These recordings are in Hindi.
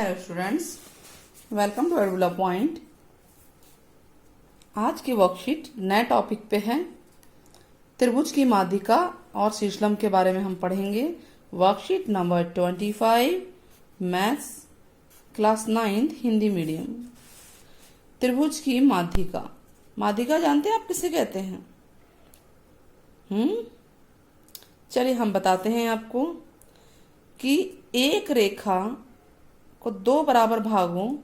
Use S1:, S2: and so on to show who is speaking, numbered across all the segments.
S1: Hello students, welcome to Edula point. आज की वर्कशीट नए टॉपिक पे है। त्रिभुज की माध्यिका और शीर्षलंब के बारे में हम पढ़ेंगे। Worksheet number 25, maths class 9 Hindi medium. त्रिभुज की माध्यिका। माध्यिका जानते हैं आप किसे कहते हैं? चलिए हम बताते हैं आपको कि एक रेखा को दो बराबर भागों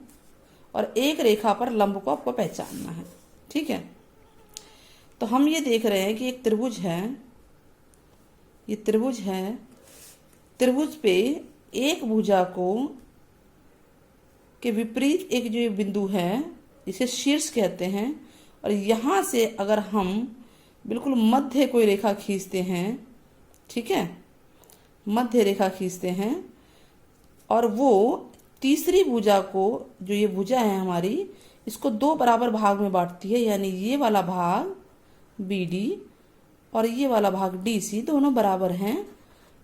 S1: और एक रेखा पर लंब को आपको पहचानना है। ठीक है, तो हम ये देख रहे हैं कि एक त्रिभुज है, ये त्रिभुज है। त्रिभुज पे एक भुजा को के विपरीत एक जो बिंदु है इसे शीर्ष कहते हैं, और यहाँ से अगर हम बिल्कुल मध्य कोई रेखा खींचते हैं, ठीक है, मध्य रेखा खींचते हैं और वो तीसरी भुजा को, जो ये भुजा है हमारी, इसको दो बराबर भाग में बांटती है। यानी ये वाला भाग BD और ये वाला भाग DC दोनों बराबर हैं,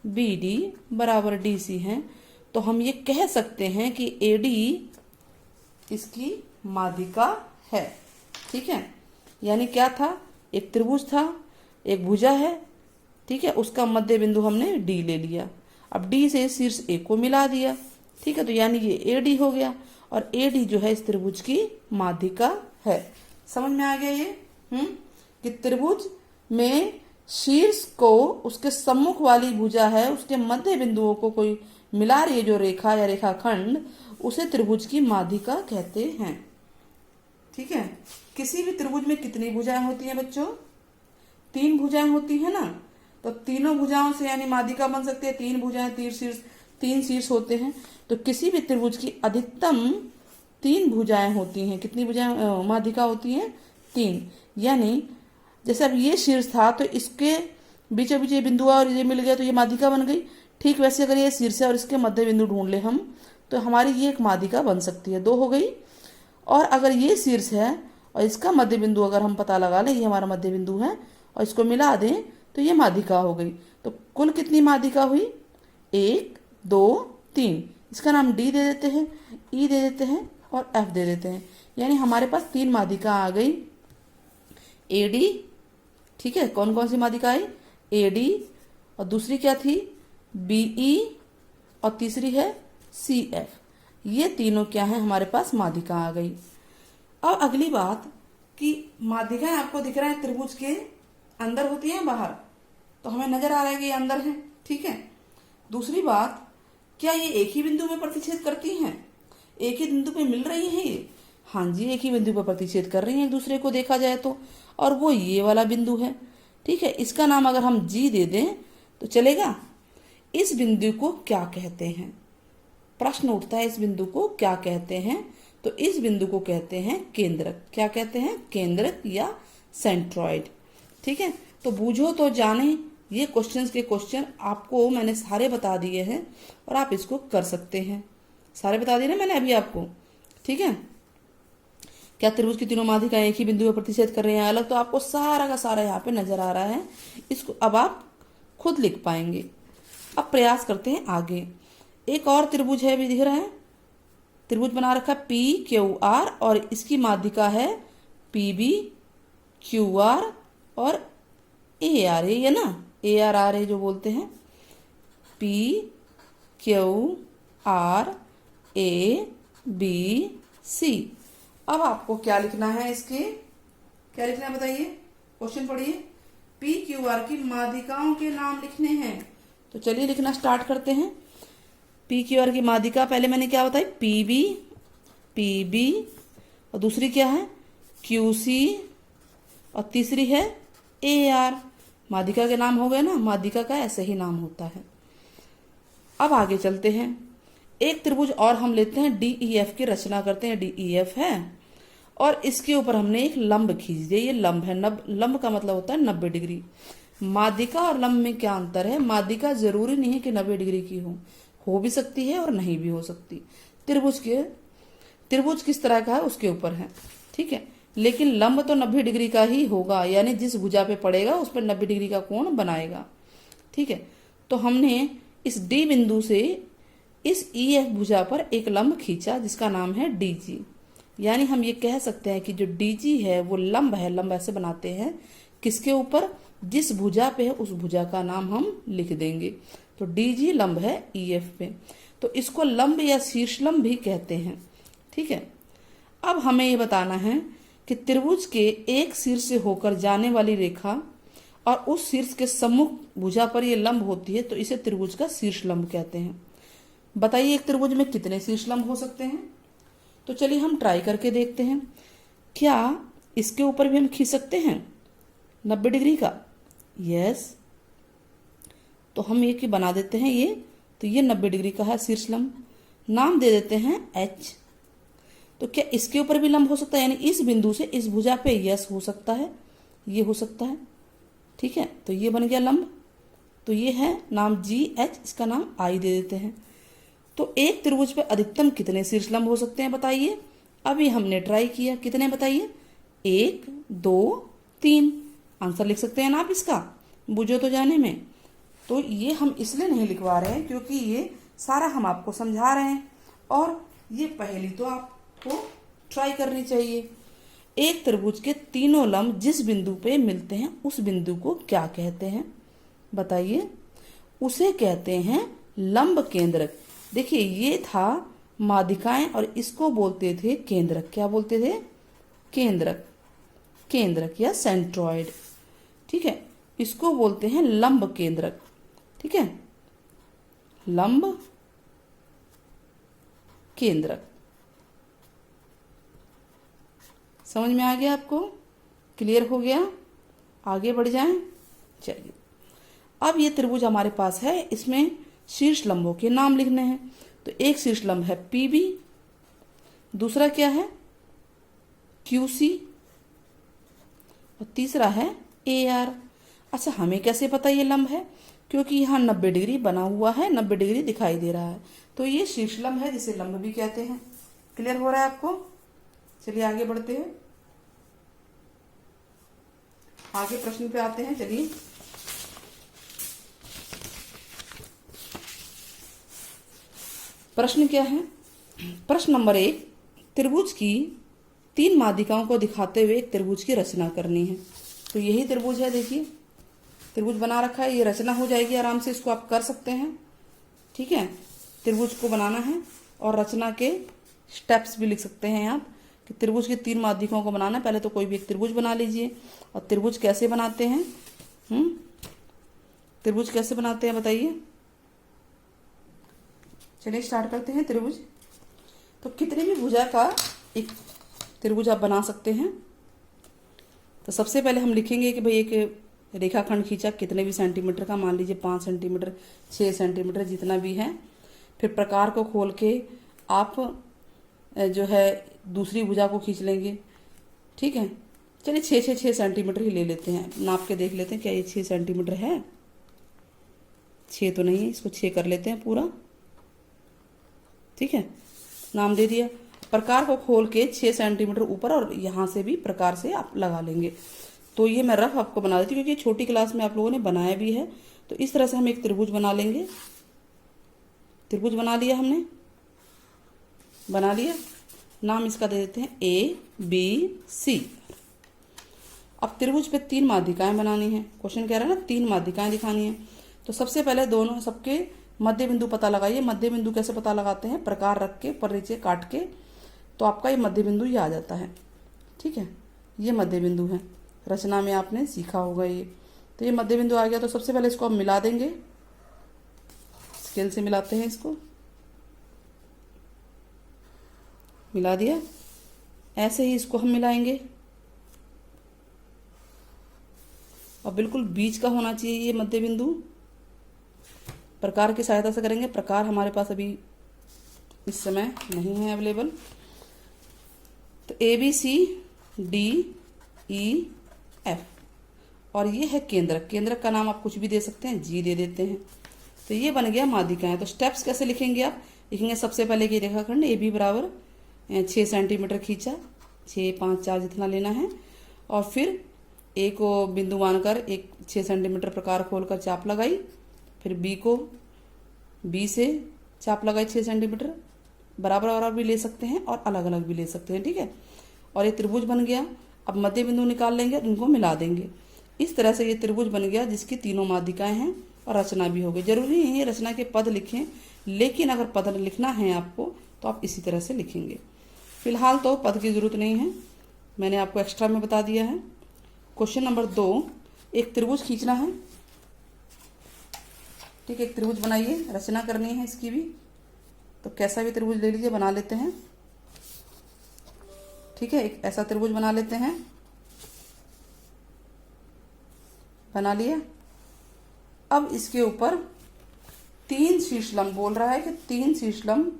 S1: BD बराबर DC हैं। तो हम ये कह सकते हैं कि AD इसकी माध्यिका है। ठीक है, यानी क्या था, एक त्रिभुज था, एक भुजा है, ठीक है, उसका मध्य बिंदु हमने D ले लिया। अब D से शीर्ष A को मिला दिया, ठीक है, तो यानी ये AD हो गया, और AD जो है इस त्रिभुज की माध्यिका है। समझ में आ गया ये कि त्रिभुज में शीर्ष को उसके सम्मुख वाली भुजा है, उसके मध्य बिंदुओं को कोई मिला रही है जो रेखा या रेखाखंड, उसे त्रिभुज की माध्यिका कहते हैं। ठीक है, किसी भी त्रिभुज में कितनी भुजाएं होती हैं बच्चों? 3 भुजाएं होती है ना, तो तीनों भुजाओं से यानी माध्यिका बन सकती है। 3 भुजाएं, 3 शीर्ष होते हैं, तो किसी भी त्रिभुज की अधिकतम 3 भुजाएं होती हैं। कितनी भुजाएं माध्यिका होती हैं? 3। यानी जैसे अब ये शीर्ष था तो इसके बीचों बीच ये बिंदु और ये मिल गया तो ये माध्यिका बन गई। ठीक वैसे अगर ये शीर्ष है और इसके मध्य बिंदु ढूंढ ले हम, तो हमारी ये एक माध्यिका बन सकती है, 2 हो गई। और अगर ये शीर्ष है और इसका मध्य बिंदु अगर हम पता लगा लें, ये हमारा मध्य बिंदु है, और इसको मिला दें तो ये माध्यिका हो गई। तो कुल कितनी माध्यिका हुई? 1, 2, 3। इसका नाम D दे देते हैं, E दे देते हैं और F दे देते हैं। यानी हमारे पास 3 माध्यिका आ गई। AD, ठीक है, कौन कौन सी माध्यिका आई? AD, और दूसरी क्या थी? BE, और तीसरी है CF। ये तीनों क्या है, हमारे पास माध्यिका आ गई। अब अगली बात कि माध्यिकाएं आपको दिख रहा है त्रिभुज के अंदर होती हैं बाहर, तो हमें नजर आ रहा है कि ये अंदर है। ठीक है, दूसरी बात, क्या ये एक ही बिंदु में प्रतिच्छेद करती हैं? एक ही बिंदु पे मिल रही हैं ये? हाँ जी, एक ही बिंदु पर प्रतिच्छेद कर रही हैं दूसरे को देखा जाए तो, और वो ये वाला बिंदु है। ठीक है, इसका नाम अगर हम G दे दें तो चलेगा। इस बिंदु को क्या कहते हैं? प्रश्न उठता है, इस बिंदु को क्या कहते हैं? तो इस बिंदु को कहते हैं केंद्रक। क्या कहते हैं? केंद्रक या सेंट्रॉइड। ठीक है, तो बूझो तो जाने, ये क्वेश्चंस के क्वेश्चन आपको मैंने सारे बता दिए हैं और आप इसको कर सकते हैं। सारे बता दिए ना मैंने अभी आपको। ठीक है, क्या त्रिभुज की तीनों माध्यिकाएं एक ही बिंदु पर प्रतिच्छेद कर रहे हैं अलग? तो आपको सारा का सारा यहाँ पे नजर आ रहा है, इसको अब आप खुद लिख पाएंगे। अब प्रयास करते हैं आगे। एक और त्रिभुज है, भी दिख रहा है, त्रिभुज बना रखा है PQR, और इसकी माध्यिका है PB, QR और AR, ये ना ARR जो बोलते हैं, PQR ABC। अब आपको क्या लिखना है, इसके क्या लिखना है बताइए, क्वेश्चन पढ़िए। PQR की माध्यिकाओं के नाम लिखने हैं, तो चलिए लिखना स्टार्ट करते हैं। PQR की माध्यिका पहले मैंने क्या बताई? PB, और दूसरी क्या है? QC, और तीसरी है AR। माध्यिका के नाम हो गए ना, माध्यिका का ऐसे ही नाम होता है। अब आगे चलते हैं। एक त्रिभुज और हम लेते हैं, DEF की रचना करते हैं। DEF है और इसके ऊपर हमने एक लंब खींच दिया। ये लंब है, लंब का मतलब होता है 90 डिग्री। माध्यिका और लंब में क्या अंतर है? माध्यिका जरूरी नहीं है कि 90 डिग्री की हो भी सकती है और नहीं भी हो सकती। त्रिभुज किस तरह का है उसके ऊपर है। ठीक है, लेकिन लंब तो 90 डिग्री का ही होगा, यानी जिस भुजा पे पड़ेगा उस पर 90 डिग्री का कोण बनाएगा। ठीक है, तो हमने इस D बिंदु से इस EF भुजा पर एक लंब खींचा जिसका नाम है DG। यानी हम ये कह सकते हैं कि जो DG है वो लंब है, लंब ऐसे बनाते हैं किसके ऊपर, जिस भुजा पे है उस भुजा का नाम हम लिख देंगे। तो DG लंब है EF पे, तो इसको लंब या शीर्ष लंब भी कहते हैं। ठीक है, अब हमें ये बताना है कि त्रिभुज के एक शीर्ष से होकर जाने वाली रेखा और उस शीर्ष के सम्मुख भुजा पर ये लंब होती है, तो इसे त्रिभुज का शीर्ष लंब कहते हैं। बताइए एक त्रिभुज में कितने शीर्ष लंब हो सकते हैं? तो चलिए हम ट्राई करके देखते हैं। क्या इसके ऊपर भी हम खींच सकते हैं 90 डिग्री का? यस, तो हम ये कि बना देते हैं ये, तो ये 90 डिग्री का है शीर्ष लंब, नाम दे देते हैं H। तो क्या इसके ऊपर भी लंब हो सकता है? यानी इस बिंदु से इस भुजा पे यस हो सकता है, ये हो सकता है। ठीक है, तो ये बन गया लंब, तो ये है नाम GH, इसका नाम I दे देते हैं। तो एक त्रिभुज पे अधिकतम कितने शीर्ष लंब हो सकते हैं बताइए? अभी हमने ट्राई किया, कितने बताइए? 1, 2, 3। आंसर लिख सकते हैं ना आप इसका, बुझो तो जाने में। तो ये हम इसलिए नहीं लिखवा रहे हैं क्योंकि ये सारा हम आपको समझा रहे हैं, और ये पहली तो आपको ट्राई करनी चाहिए। एक त्रिभुज के तीनों लंब जिस बिंदु पे मिलते हैं उस बिंदु को क्या कहते हैं बताइए? उसे कहते हैं लंब केंद्रक। देखिए ये था माध्यिकाएं और इसको बोलते थे केंद्रक। क्या बोलते थे? केंद्रक, केंद्रक या सेंट्रॉइड। ठीक है, इसको बोलते हैं लंब केंद्रक। ठीक है, लंब केंद्रक। समझ में आ गया आपको? क्लियर हो गया? आगे बढ़ जाएं। चलिए, अब ये त्रिभुज हमारे पास है, इसमें शीर्ष लंबों के नाम लिखने हैं। तो एक शीर्ष लंब है PB, दूसरा क्या है QC, और तीसरा है AR। अच्छा, हमें कैसे पता ये लंब है? क्योंकि यहाँ 90 डिग्री बना हुआ है, 90 डिग्री दिखाई दे रहा है, तो ये शीर्ष लंब है जिसे लंब भी कहते हैं। क्लियर हो रहा है आपको? चलिए आगे बढ़ते हैं, आगे प्रश्न पे आते हैं। चलिए, प्रश्न क्या है? प्रश्न नंबर 1, त्रिभुज की 3 माध्यिकाओं को दिखाते हुए एक त्रिभुज की रचना करनी है। तो यही त्रिभुज है, देखिए त्रिभुज बना रखा है, ये रचना हो जाएगी आराम से, इसको आप कर सकते हैं। ठीक है, त्रिभुज को बनाना है और रचना के स्टेप्स भी लिख सकते हैं आप कि त्रिभुज की 3 माध्यिकाओं को बनाना है। पहले तो कोई भी एक त्रिभुज बना लीजिए। और त्रिभुज कैसे बनाते हैं? त्रिभुज कैसे बनाते हैं बताइए? चलिए स्टार्ट करते हैं। त्रिभुज तो कितने भी भुजा का एक त्रिभुज आप बना सकते हैं। तो सबसे पहले हम लिखेंगे कि भाई एक रेखाखंड खींचा कितने भी सेंटीमीटर का, मान लीजिए 5 सेंटीमीटर, 6 सेंटीमीटर, जितना भी है। फिर प्रकार को खोल के आप जो है दूसरी भुजा को खींच लेंगे। ठीक है, चलिए 6 सेंटीमीटर ही ले लेते हैं, नाप के देख लेते हैं क्या ये 6 सेंटीमीटर है। 6 तो नहीं है, इसको 6 कर लेते हैं पूरा। ठीक है, नाम दे दिया। प्रकार को खोल के 6 सेंटीमीटर ऊपर और यहाँ से भी प्रकार से आप लगा लेंगे। तो ये मैं रफ आपको बना देती हूँ क्योंकि छोटी क्लास में आप लोगों ने बनाया भी है। तो इस तरह से हम एक त्रिभुज बना लेंगे। त्रिभुज बना लिया हमने, बना लिया। नाम इसका दे देते हैं ABC। अब त्रिभुज पे 3 माध्यिकाएं बनानी है। क्वेश्चन कह रहा है ना 3 माध्यिकाएं दिखानी है। तो सबसे पहले दोनों सबके मध्य बिंदु पता लगाइए। मध्य बिंदु कैसे पता लगाते हैं? प्रकार रख के पर नीचे काट के, तो आपका ये मध्य बिंदु ही आ जाता है। ठीक है, ये मध्य बिंदु है, रचना में आपने सीखा होगा ये। तो ये मध्य बिंदु आ गया। तो सबसे पहले इसको हम मिला देंगे, स्केल से मिलाते हैं इसको। मिला दिया, ऐसे ही इसको हम मिलाएंगे और बिल्कुल बीच का होना चाहिए ये मध्य बिंदु। प्रकार की सहायता से करेंगे। प्रकार हमारे पास अभी इस समय नहीं है अवेलेबल। तो ABCDEF और ये है केंद्रक। केंद्रक का नाम आप कुछ भी दे सकते हैं, G दे देते हैं। तो ये बन गया माध्यिकाएं। तो स्टेप्स कैसे लिखेंगे आप? लिखेंगे सबसे पहले कि रेखाखंड AB बराबर 6 सेंटीमीटर खींचा, 6, 5, 4 जितना लेना है। और फिर A को बिंदु मानकर एक 6 सेंटीमीटर प्रकार खोलकर चाप लगाई। फिर B को B से चाप लगाई 6 सेंटीमीटर, बराबर बराबर भी ले सकते हैं और अलग अलग भी ले सकते हैं, ठीक है। और ये त्रिभुज बन गया। अब मध्य बिंदु निकाल लेंगे और इनको मिला देंगे। इस तरह से ये त्रिभुज बन गया जिसकी तीनों माध्यिकाएं हैं और रचना भी हो गई। जरूरी नहीं है रचना के पद लिखें, लेकिन अगर पद लिखना है आपको तो आप इसी तरह से लिखेंगे। फिलहाल तो पद की जरूरत नहीं है, मैंने आपको एक्स्ट्रा में बता दिया है। क्वेश्चन नंबर 2, एक त्रिभुज खींचना है, ठीक है। एक त्रिभुज बनाइए, रचना करनी है इसकी भी, तो कैसा भी त्रिभुज ले लीजिए, बना लेते हैं, ठीक है। एक ऐसा त्रिभुज बना लेते हैं, बना लिया। अब इसके ऊपर 3 शीर्षलंब बोल रहा है कि 3 शीर्षलंब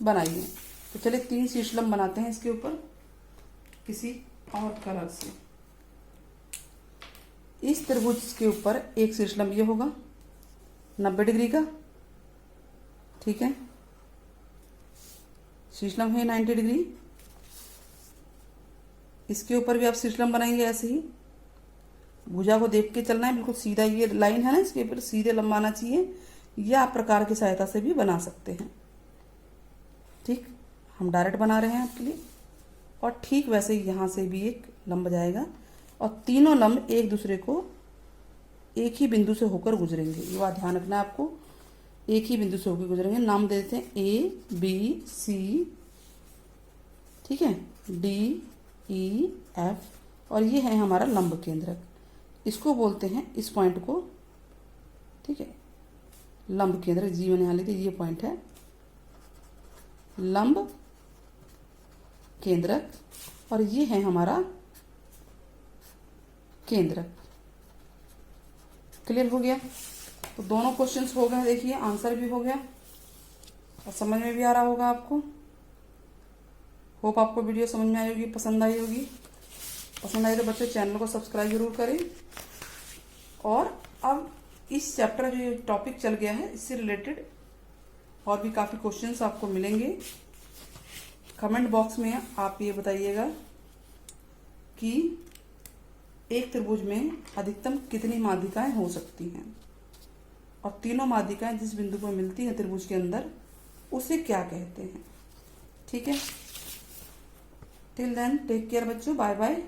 S1: बनाइए, तो चलिए 3 शीर्षलंब बनाते हैं इसके ऊपर किसी और कलर से। इस त्रिभुज के ऊपर एक शीर्षलंब ये होगा 90 डिग्री का, ठीक है। शीर्षलंब है 90 डिग्री। इसके ऊपर भी आप शीर्षलंब बनाएंगे ऐसे ही, भुजा को देख के चलना है, बिल्कुल सीधा ये लाइन है ना, इसके ऊपर सीधे लंबाना चाहिए, या आप प्रकार की सहायता से भी बना सकते हैं, ठीक। हम डायरेक्ट बना रहे हैं आपके लिए। और ठीक वैसे ही यहाँ से भी एक लंब जाएगा और तीनों लंब एक दूसरे को एक ही बिंदु से होकर गुजरेंगे। ये बात ध्यान रखना है आपको, एक ही बिंदु से होकर गुजरेंगे। नाम दे देते हैं A B C, ठीक है, D E F, और ये है हमारा लंब केंद्रक। इसको बोलते हैं, इस पॉइंट को, ठीक है, लंब केंद्रक। जी मैंने यहाँ लिख दिया, ये पॉइंट है लंब केंद्रक और ये है हमारा केंद्रक। क्लियर हो गया? तो दोनों क्वेश्चंस हो गए, देखिए आंसर भी हो गया और समझ में भी आ रहा होगा आपको। होप आपको वीडियो समझ में आई होगी, पसंद आई होगी। पसंद आई तो बच्चों चैनल को सब्सक्राइब जरूर करें। और अब इस चैप्टर जो ये टॉपिक चल गया है, इससे रिलेटेड और भी काफ़ी क्वेश्चंस आपको मिलेंगे। कमेंट बॉक्स में आप ये बताइएगा कि एक त्रिभुज में अधिकतम कितनी माध्यिकाएं हो सकती हैं और तीनों माध्यिकाएं जिस बिंदु पर मिलती हैं त्रिभुज के अंदर उसे क्या कहते हैं, ठीक है। टिल देन टेक केयर बच्चों, बाय बाय।